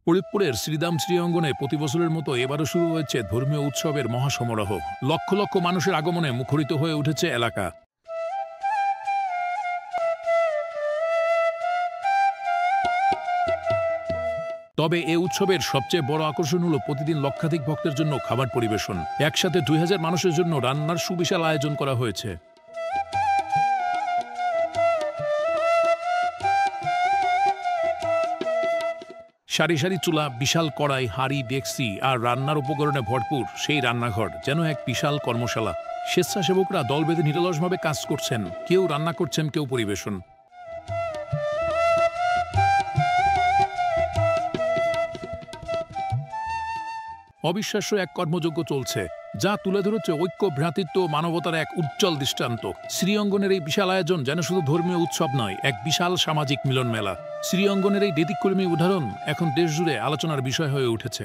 ফরিদপুরের শ্রীদাম শ্রীঅঙ্গনে প্রতি বছরের মতো এবারও শুরু হয়েছে ধর্মীয় উৎসবের মহাসমারোহ। লক্ষ লক্ষ মানুষের আগমনে মুখরিত হয়ে উঠেছে এলাকা। তবে এ উৎসবের সবচেয়ে বড় আকর্ষণ হল প্রতিদিন লক্ষাধিক ভক্তের জন্য খাবার পরিবেশন। একসাথে ২,০০০ মানুষের জন্য রান্নার সুবিশাল আয়োজন করা হয়েছে। সারি সারি চুলা, বিশাল কড়াই, হাঁড়ি, ডেকচি আর রান্নার উপকরণে ভরপুর সেই রান্নাঘর যেন এক বিশাল কর্মশালা। স্বেচ্ছাসেবকরা দল বেঁধে নিরলসভাবে কাজ করছেন, কেউ রান্না করছেন, কেউ পরিবেশন। অবিশ্বাস্য এক কর্মযজ্ঞ চলছে, যা তুলে ধরেছে ঐক্য, ভ্রাতৃত্ব ও মানবতার এক উজ্জ্বল দৃষ্টান্ত। শ্রীঅঙ্গনের এই বিশাল আয়োজন যেন শুধু ধর্মীয় উৎসব নয়, এক বিশাল সামাজিক মিলন মেলা। শ্রীঅঙ্গনের এই ব্যতিক্রমী উদাহরণ এখন দেশজুড়ে আলোচনার বিষয় হয়ে উঠেছে।